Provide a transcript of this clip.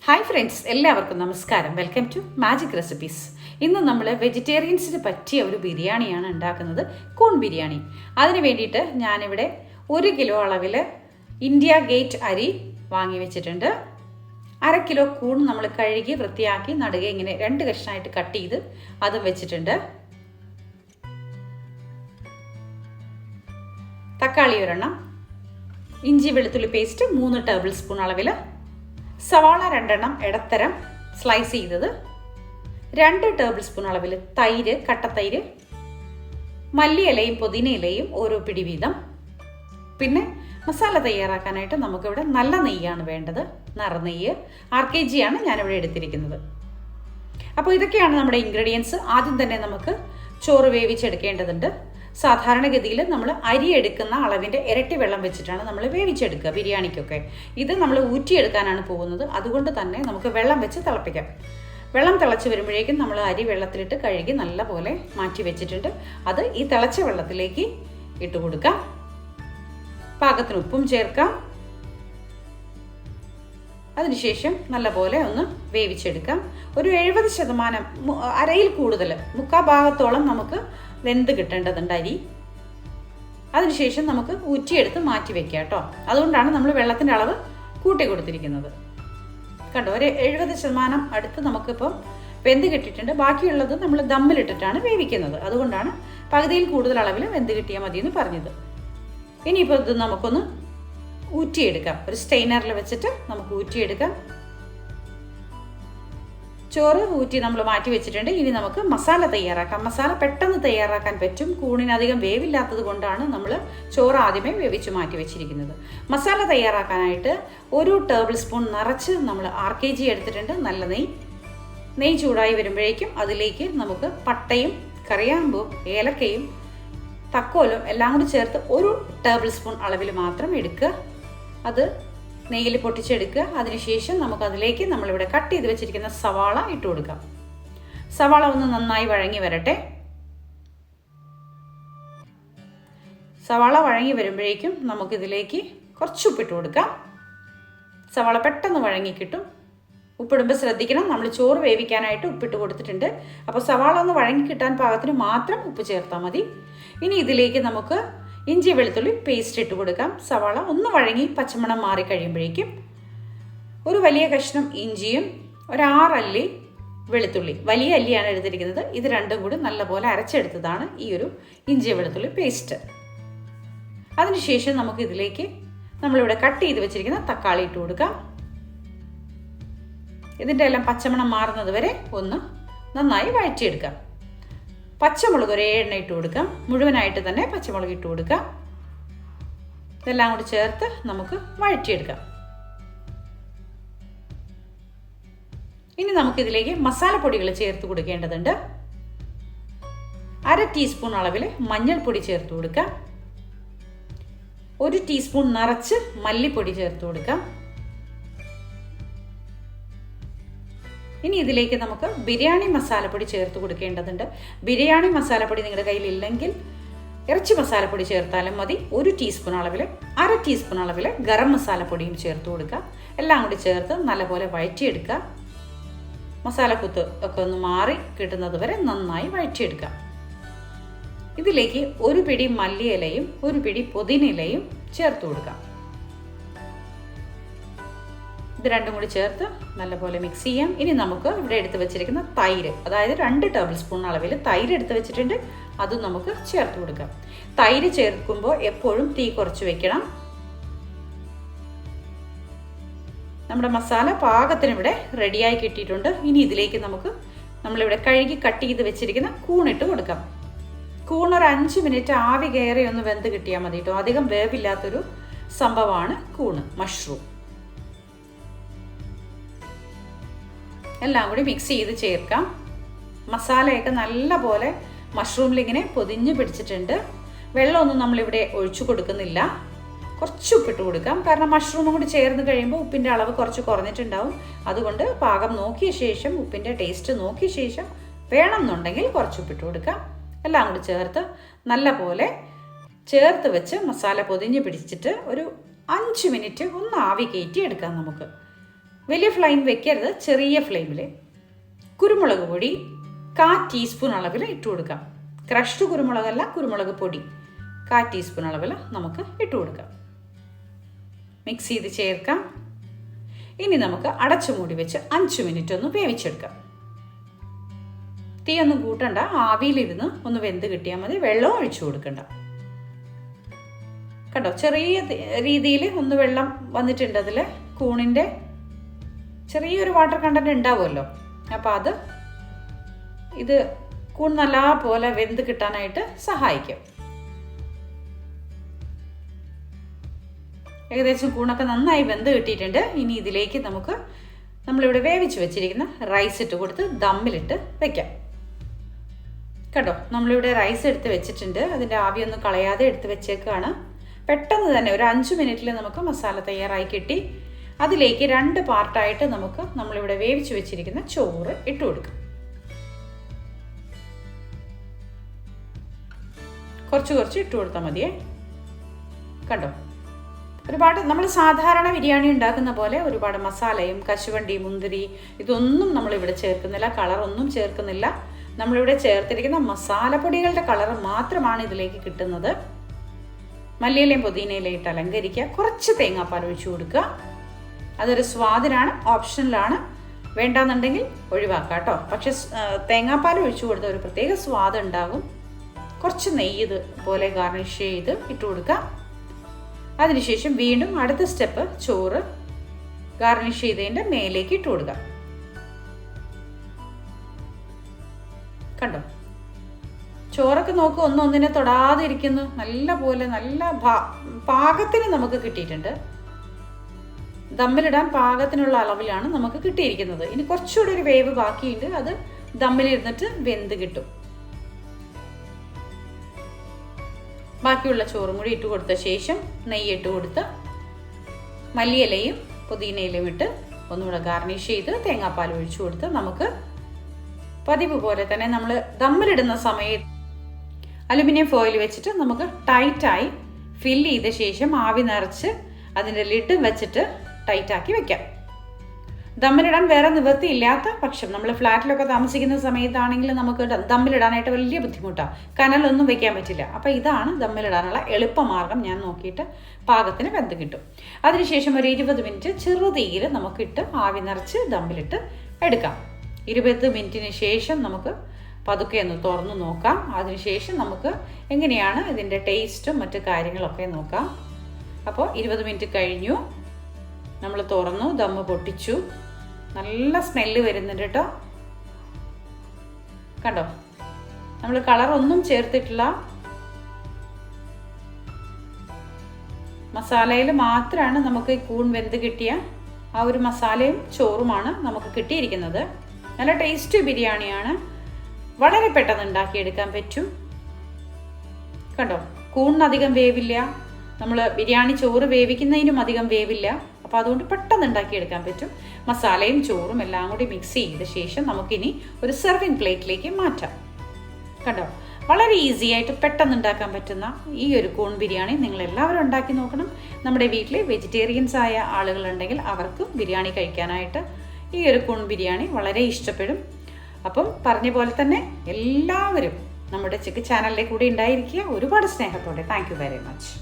Hi friends, എല്ലാവർക്കും നമസ്കാരം. Welcome to magic recipes. ഇന്ന് നമ്മൾ വെജിറ്റേറിയൻസിന് പറ്റിയ ഒരു ബിരിയാണിയാണ് ഉണ്ടാക്കുന്നത്, കൂൺ ബിരിയാണി. അതിന് വേണ്ടിയിട്ട് ഞാനിവിടെ 1 കിലോ അളവിൽ ഇന്ത്യ ഗേറ്റ് അരി വാങ്ങി വെച്ചിട്ടുണ്ട്. 1/2 കിലോ കൂൺ നമ്മൾ കഴുകി വൃത്തിയാക്കി നടുകെ ഇങ്ങനെ 2 കഷ്ണമായിട്ട് കട്ട് ചെയ്ത് അതും വെച്ചിട്ടുണ്ട്. തക്കാളി 1 ഇഞ്ചി വെളുത്തുള്ളി പേസ്റ്റ് 3 ടേബിൾ സ്പൂൺ അളവിൽ, സവാള 2 ഇടത്തരം സ്ലൈസ് ചെയ്തത്, 2 ടേബിൾ സ്പൂൺ അളവിൽ തൈര്, കട്ടത്തൈര്, മല്ലിയിലയും പുതിനയിലയും ഓരോ പിടി വീതം. പിന്നെ മസാല തയ്യാറാക്കാനായിട്ട് നമുക്കിവിടെ നല്ല നെയ്യാണ് വേണ്ടത്, നറുനെയ്യ് 6 kg ആണ് ഞാനിവിടെ എടുത്തിരിക്കുന്നത്. അപ്പോൾ ഇതൊക്കെയാണ് നമ്മുടെ ഇൻഗ്രീഡിയൻസ്. ആദ്യം തന്നെ നമുക്ക് ചോറ് വേവിച്ചെടുക്കേണ്ടതുണ്ട്. സാധാരണഗതിയിൽ നമ്മൾ അരി എടുക്കുന്ന അളവിൻ്റെ ഇരട്ടി വെള്ളം വെച്ചിട്ടാണ് നമ്മൾ വേവിച്ചെടുക്കുക ബിരിയാണിക്കൊക്കെ. ഇത് നമ്മൾ ഊറ്റിയെടുക്കാനാണ് പോകുന്നത്, അതുകൊണ്ട് തന്നെ നമുക്ക് വെള്ളം വെച്ച് തിളപ്പിക്കാം. വെള്ളം തിളച്ച് വരുമ്പോഴേക്കും നമ്മൾ അരി വെള്ളത്തിലിട്ട് കഴുകി നല്ലപോലെ മാറ്റി വെച്ചിട്ടുണ്ട്. അത് ഈ തിളച്ച വെള്ളത്തിലേക്ക് ഇട്ട് കൊടുക്കാം. പാകത്തിന് ഉപ്പും ചേർക്കാം. അതിനുശേഷം നല്ലപോലെ ഒന്ന് വേവിച്ചെടുക്കാം. ഒരു 70%, അരയിൽ കൂടുതൽ, 3/4 ഭാഗത്തോളം നമുക്ക് വെന്ത് കിട്ടേണ്ടതുണ്ട് അരി. അതിനുശേഷം നമുക്ക് ഊറ്റിയെടുത്ത് മാറ്റി വെക്കാം കേട്ടോ. അതുകൊണ്ടാണ് നമ്മൾ വെള്ളത്തിൻ്റെ അളവ് കൂട്ടി കൊടുത്തിരിക്കുന്നത്. കണ്ടോ, ഒരു 70% അടുത്ത് നമുക്കിപ്പം വെന്ത് കിട്ടിയിട്ടുണ്ട്. ബാക്കിയുള്ളത് നമ്മൾ ദമ്മിലിട്ടിട്ടാണ് വേവിക്കുന്നത്, അതുകൊണ്ടാണ് പകുതിയിൽ കൂടുതൽ അളവിൽ വെന്ത് കിട്ടിയാൽ മതി എന്ന് പറഞ്ഞത്. ഇനിയിപ്പോൾ ഇത് നമുക്കൊന്ന് ഊറ്റിയെടുക്കാം. ഒരു സ്റ്റെയിനറിൽ വെച്ചിട്ട് നമുക്ക് ഊറ്റിയെടുക്കാം. ചോറ് ഊറ്റി നമ്മൾ മാറ്റി വെച്ചിട്ടുണ്ട്. ഇനി നമുക്ക് മസാല തയ്യാറാക്കാം. മസാല പെട്ടെന്ന് തയ്യാറാക്കാൻ പറ്റും. കൂണിന് അധികം വേവില്ലാത്തത് കൊണ്ടാണ് നമ്മൾ ചോറ് ആദ്യമേ വേവിച്ച് മാറ്റി വെച്ചിരിക്കുന്നത്. മസാല തയ്യാറാക്കാനായിട്ട് 1 ടേബിൾ സ്പൂൺ നിറച്ച് നമ്മൾ 6 kg എടുത്തിട്ടുണ്ട്. നല്ല നെയ്യ് ചൂടായി വരുമ്പോഴേക്കും അതിലേക്ക് നമുക്ക് പട്ടയും കറിയാമ്പും ഏലക്കയും തക്കോലും എല്ലാം കൂടി ചേർത്ത് 1 ടേബിൾ സ്പൂൺ അളവിൽ മാത്രം എടുക്കുക. അത് നെയ്യിൽ പൊട്ടിച്ചെടുക്കുക. അതിനുശേഷം നമുക്കതിലേക്ക് നമ്മളിവിടെ കട്ട് ചെയ്ത് വെച്ചിരിക്കുന്ന സവാള ഇട്ട് കൊടുക്കാം. സവാള ഒന്ന് നന്നായി വഴങ്ങി വരട്ടെ. സവാള വഴങ്ങി വരുമ്പോഴേക്കും നമുക്കിതിലേക്ക് കുറച്ച് ഉപ്പിട്ട് കൊടുക്കാം. സവാള പെട്ടെന്ന് വഴങ്ങി കിട്ടും. ഉപ്പിടുമ്പോൾ ശ്രദ്ധിക്കണം, നമ്മൾ ചോറ് വേവിക്കാനായിട്ട് ഉപ്പിട്ട് കൊടുത്തിട്ടുണ്ട്. അപ്പോൾ സവാള ഒന്ന് വഴങ്ങി കിട്ടാൻ പാകത്തിന് മാത്രം ഉപ്പ് ചേർത്താൽ മതി. ഇനി ഇതിലേക്ക് നമുക്ക് ഇഞ്ചി വെളുത്തുള്ളി പേസ്റ്റ് ഇട്ട് കൊടുക്കാം. സവാള ഒന്ന് വഴങ്ങി പച്ചമണം മാറി കഴിയുമ്പോഴേക്കും ഒരു വലിയ കഷ്ണം ഇഞ്ചിയും 6 അല്ലി വെളുത്തുള്ളി, വലിയ അല്ലിയാണ് എടുത്തിരിക്കുന്നത്. ഇത് രണ്ടും കൂടി നല്ലപോലെ അരച്ചെടുത്തതാണ് ഈ ഒരു ഇഞ്ചി വെളുത്തുള്ളി പേസ്റ്റ്. അതിനുശേഷം നമുക്ക് ഇതിലേക്ക് നമ്മളിവിടെ കട്ട് ചെയ്ത് വെച്ചിരിക്കുന്ന തക്കാളി ഇട്ട് കൊടുക്കാം. ഇതിൻ്റെ എല്ലാം പച്ചമണം മാറുന്നത് വരെ ഒന്ന് നന്നായി വഴറ്റിയെടുക്കാം. പച്ചമുളക് 1 എണ്ണ ഇട്ട് കൊടുക്കാം. മുഴുവനായിട്ട് തന്നെ പച്ചമുളക് ഇട്ട് കൊടുക്കാം. ഇതെല്ലാം കൂടി ചേർത്ത് നമുക്ക് വഴറ്റിയെടുക്കാം. ഇനി നമുക്കിതിലേക്ക് മസാലപ്പൊടികൾ ചേർത്ത് കൊടുക്കേണ്ടതുണ്ട്. 1/2 ടീസ്പൂൺ അളവിൽ മഞ്ഞൾപ്പൊടി ചേർത്ത് കൊടുക്കാം. 1 ടീസ്പൂൺ നിറച്ച് മല്ലിപ്പൊടി ചേർത്ത് കൊടുക്കാം. ഇനി ഇതിലേക്ക് നമുക്ക് ബിരിയാണി മസാലപ്പൊടി ചേർത്ത് കൊടുക്കേണ്ടതുണ്ട്. ബിരിയാണി മസാലപ്പൊടി നിങ്ങളുടെ കയ്യിൽ ഇല്ലെങ്കിൽ ഇറച്ചി മസാലപ്പൊടി ചേർത്താലും മതി. 1 ടീസ്പൂൺ അളവിൽ 1/2 ടീസ്പൂൺ അളവിൽ ഗരം മസാലപ്പൊടിയും ചേർത്ത് കൊടുക്കുക. എല്ലാം കൂടി ചേർത്ത് നല്ലപോലെ വഴറ്റിയെടുക്കുക. മസാലക്കുത്ത് ഒക്കെ ഒന്ന് മാറി കിട്ടുന്നത് വരെ നന്നായി വഴറ്റിയെടുക്കുക. ഇതിലേക്ക് 1 പിടി മല്ലിയിലയും 1 പിടി പുതിനയിലയും ചേർത്ത് കൊടുക്കാം. ഇത് രണ്ടും കൂടി ചേർത്ത് നല്ലപോലെ മിക്സ് ചെയ്യാം. ഇനി നമുക്ക് ഇവിടെ എടുത്ത് വെച്ചിരിക്കുന്ന തൈര്, അതായത് 2 ടേബിൾ സ്പൂൺ അളവിൽ തൈര് എടുത്ത് വെച്ചിട്ടുണ്ട്. അതും നമുക്ക് ചേർത്ത് കൊടുക്കാം. തൈര് ചേർക്കുമ്പോൾ എപ്പോഴും തീ കുറച്ച് വെക്കണം. നമ്മുടെ മസാല പാകത്തിന് ഇവിടെ റെഡിയായി കിട്ടിയിട്ടുണ്ട്. ഇനി ഇതിലേക്ക് നമുക്ക് നമ്മളിവിടെ കഴുകി കട്ട് ചെയ്ത് വെച്ചിരിക്കുന്ന കൂണിട്ട് കൊടുക്കാം. കൂൺ ഒരു 5 മിനിറ്റ് ആവി കയറി ഒന്ന് വെന്ത് കിട്ടിയാൽ മതി കേട്ടോ. അധികം വേവില്ലാത്തൊരു സംഭവമാണ് കൂണ്, മഷ്റൂം. എല്ലാം കൂടി മിക്സ് ചെയ്ത് ചേർക്കാം. മസാലയൊക്കെ നല്ല പോലെ മഷ്റൂമിലിങ്ങനെ പൊതിഞ്ഞ് പിടിച്ചിട്ടുണ്ട്. വെള്ളമൊന്നും നമ്മളിവിടെ ഒഴിച്ചു കൊടുക്കുന്നില്ല. കുറച്ച് ഉപ്പിട്ട് കൊടുക്കാം, കാരണം മഷ്റൂമും കൂടി ചേർന്ന് കഴിയുമ്പോൾ ഉപ്പിൻ്റെ അളവ് കുറച്ച് കുറഞ്ഞിട്ടുണ്ടാവും. അതുകൊണ്ട് പാകം നോക്കിയ ശേഷം, ഉപ്പിൻ്റെ ടേസ്റ്റ് നോക്കിയ ശേഷം വേണമെന്നുണ്ടെങ്കിൽ കുറച്ച് ഉപ്പിട്ട് കൊടുക്കാം. എല്ലാം കൂടി ചേർത്ത് നല്ല പോലെ ചേർത്ത് വെച്ച് മസാല പൊതിഞ്ഞ് പിടിച്ചിട്ട് ഒരു 5 മിനിറ്റ് ഒന്ന് ആവി കയറ്റി എടുക്കാം നമുക്ക്. വലിയ ഫ്ലെയിം വെക്കരുത്, ചെറിയ ഫ്ലെയിമിൽ. കുരുമുളക് പൊടി 1/4 ടീസ്പൂൺ അളവിൽ ഇട്ട് കൊടുക്കാം. ക്രഷ്ഡ് കുരുമുളകല്ല, കുരുമുളക് പൊടി 1/4 ടീസ്പൂൺ അളവിൽ നമുക്ക് ഇട്ട് കൊടുക്കാം. മിക്സ് ചെയ്ത് ചേർക്കാം. ഇനി നമുക്ക് അടച്ചു മൂടി വെച്ച് 5 മിനിറ്റ് ഒന്ന് വേവിച്ചെടുക്കാം. തീ ഒന്നും കൂട്ടണ്ട, ആവിയിലിരുന്ന് ഒന്ന് വെന്ത് കിട്ടിയാൽ മതി. വെള്ളം ഒഴിച്ചു കൊടുക്കണ്ട. കണ്ടോ, ചെറിയ രീതിയിൽ ഒന്ന് വെള്ളം വന്നിട്ടുണ്ട്. അതിൽ കൂണിൻ്റെ ചെറിയൊരു വാട്ടർ കണ്ടന്റ് ഉണ്ടാവുമല്ലോ. അപ്പോൾ ഇത് കൂൺ നല്ല പോലെ വെന്ത് കിട്ടാനായിട്ട് സഹായിക്കും. ഏകദേശം കൂണൊക്കെ നന്നായി വെന്ത് കിട്ടിയിട്ടുണ്ട്. ഇനി ഇതിലേക്ക് നമുക്ക് നമ്മളിവിടെ വേവിച്ച് വെച്ചിരിക്കുന്ന റൈസ് ഇട്ട് കൊടുത്ത് ദമ്മിലിട്ട് വെക്കാം. കേട്ടോ, നമ്മളിവിടെ റൈസ് എടുത്ത് വെച്ചിട്ടുണ്ട്. അതിൻ്റെ ആവിയൊന്നും കളയാതെ എടുത്ത് വെച്ചേക്കാണ്. പെട്ടെന്ന് തന്നെ ഒരു 5 മിനിറ്റിൽ നമുക്ക് മസാല തയ്യാറായി കിട്ടി. അതിലേക്ക് 2 പാർട്ടായിട്ട് നമുക്ക് നമ്മളിവിടെ വേവിച്ച് വെച്ചിരിക്കുന്ന ചോറ് ഇട്ട് കൊടുക്കാം. കുറച്ച് ഇട്ട് കൊടുത്താൽ മതിയേ. കണ്ടോ, ഒരുപാട് നമ്മൾ സാധാരണ ബിരിയാണി ഉണ്ടാക്കുന്ന പോലെ ഒരുപാട് മസാലയും കശുവണ്ടി, മുന്തിരി ഇതൊന്നും നമ്മളിവിടെ ചേർക്കുന്നില്ല. കളറൊന്നും ചേർക്കുന്നില്ല. നമ്മളിവിടെ ചേർത്തിരിക്കുന്ന മസാലപ്പൊടികളുടെ കളർ മാത്രമാണ് ഇതിലേക്ക് കിട്ടുന്നത്. മല്ലിയിലയും പുതിനയിലയും ഇട്ട് അലങ്കരിക്കുക. കുറച്ച് തേങ്ങാപ്പാൽ ഒഴിച്ചു കൊടുക്കുക. അതൊരു സ്വാദിനാണ്, ഓപ്ഷനിലാണ്. വേണ്ടാന്നുണ്ടെങ്കിൽ ഒഴിവാക്കാം കേട്ടോ. പക്ഷെ തേങ്ങാപ്പാൽ ഒഴിച്ചു കൊടുത്ത ഒരു പ്രത്യേക സ്വാദ് ഉണ്ടാകും. കുറച്ച് നെയ്യ് ഇതുപോലെ ഗാർണിഷ് ചെയ്ത് ഇട്ട് കൊടുക്കുക. അതിനുശേഷം വീണ്ടും അടുത്ത സ്റ്റെപ്പ് ചോറ് ഗാർണിഷ് ചെയ്തതിൻ്റെ മേലേക്ക് ഇട്ട് കൊടുക്കുക. കണ്ടോ, ചോറൊക്കെ നോക്ക്, ഒന്നൊന്നിനെ തൊടാതെ ഇരിക്കുന്നു. നല്ല പാകത്തിന് നമുക്ക് കിട്ടിയിട്ടുണ്ട്. ദമ്മിലിടാൻ പാകത്തിനുള്ള അളവിലാണ് നമുക്ക് കിട്ടിയിരിക്കുന്നത്. ഇനി കുറച്ചുകൂടി ഒരു വേവ് ബാക്കിയുണ്ട്. അത് ദമ്മിലിരുന്നിട്ട് വെന്ത് കിട്ടും. ബാക്കിയുള്ള ചോറും കൂടി ഇട്ട് കൊടുത്ത ശേഷം നെയ്യ് ഇട്ട് കൊടുത്ത് മല്ലിയിലയും പുതിനയിലയും ഇട്ട് ഒന്നുകൂടെ ഗാർണിഷ് ചെയ്ത് തേങ്ങാപ്പാൽ ഒഴിച്ചു കൊടുത്ത് നമുക്ക് പതിവ് പോലെ തന്നെ നമ്മൾ ദമ്മിലിടുന്ന സമയത്ത് അലുമിനിയം ഫോയിൽ വെച്ചിട്ട് നമുക്ക് ടൈറ്റായി ഫില്ല് ചെയ്ത ശേഷം ആവി നിറച്ച് അതിൻ്റെ ലിഡ് വെച്ചിട്ട് ടൈറ്റാക്കി വെക്കാം. ദമ്മിലിടാൻ വേറെ നിവൃത്തിയില്ലാത്ത പക്ഷം നമ്മൾ ഫ്ലാറ്റിലൊക്കെ താമസിക്കുന്ന സമയത്താണെങ്കിൽ നമുക്ക് ദമ്മിലിടാനായിട്ട് വലിയ ബുദ്ധിമുട്ടാണ്. കനലൊന്നും വെക്കാൻ പറ്റില്ല. അപ്പോൾ ഇതാണ് ദമ്മിലിടാനുള്ള എളുപ്പമാർഗം. ഞാൻ നോക്കിയിട്ട് പാകത്തിന് വെന്ത് കിട്ടും. അതിനുശേഷം ഒരു 20 മിനിറ്റ് ചെറുതീയിൽ നമുക്കിട്ട് ആവി നിറച്ച് ദമ്മിലിട്ട് എടുക്കാം. 20 മിനിറ്റിന് ശേഷം നമുക്ക് പതുക്കെ ഒന്ന് തുറന്ന് നോക്കാം. അതിനുശേഷം നമുക്ക് എങ്ങനെയാണ് ഇതിൻ്റെ ടേസ്റ്റും മറ്റു കാര്യങ്ങളൊക്കെ നോക്കാം. അപ്പോൾ 20 മിനിറ്റ് കഴിഞ്ഞു. നമ്മൾ തുറന്നു, ദമ്മ് പൊട്ടിച്ചു. നല്ല സ്മെല്ല് വരുന്നുണ്ട് കേട്ടോ. കണ്ടോ, നമ്മൾ കളറൊന്നും ചേർത്തിട്ടില്ല. മസാലയിൽ മാത്രമാണ് നമുക്ക് ഈ കൂൺ വെന്ത് കിട്ടിയ ആ ഒരു മസാലയും ചോറുമാണ് നമുക്ക് കിട്ടിയിരിക്കുന്നത്. നല്ല ടേസ്റ്റി ബിരിയാണിയാണ്. വളരെ പെട്ടെന്ന് ഉണ്ടാക്കിയെടുക്കാൻ പറ്റും. കണ്ടോ, കൂണിനധികം വേവില്ല. നമ്മൾ ബിരിയാണി ചോറ് വേവിക്കുന്നതിനും അധികം വേവില്ല. അപ്പോൾ അതുകൊണ്ട് പെട്ടെന്ന് ഉണ്ടാക്കിയെടുക്കാൻ പറ്റും. മസാലയും ചോറും എല്ലാം കൂടി മിക്സ് ചെയ്ത ശേഷം നമുക്കിനി ഒരു സെർവിങ് പ്ലേറ്റിലേക്ക് മാറ്റാം. കണ്ടോ, വളരെ ഈസി ആയിട്ട് പെട്ടെന്ന് ഉണ്ടാക്കാൻ പറ്റുന്ന ഈ ഒരു കൂൺ ബിരിയാണി നിങ്ങൾ എല്ലാവരും ഉണ്ടാക്കി നോക്കണം. നമ്മുടെ വീട്ടിൽ വെജിറ്റേറിയൻസ് ആയ ആളുകളുണ്ടെങ്കിൽ അവർക്കും ബിരിയാണി കഴിക്കാനായിട്ട് ഈ ഒരു കൂൺ ബിരിയാണി വളരെ ഇഷ്ടപ്പെടും. അപ്പം പറഞ്ഞ പോലെ തന്നെ എല്ലാവരും നമ്മുടെ ചാനലിലെ കൂടി ഉണ്ടായിരിക്കുക. ഒരുപാട് സ്നേഹത്തോടെ. Thank you very much.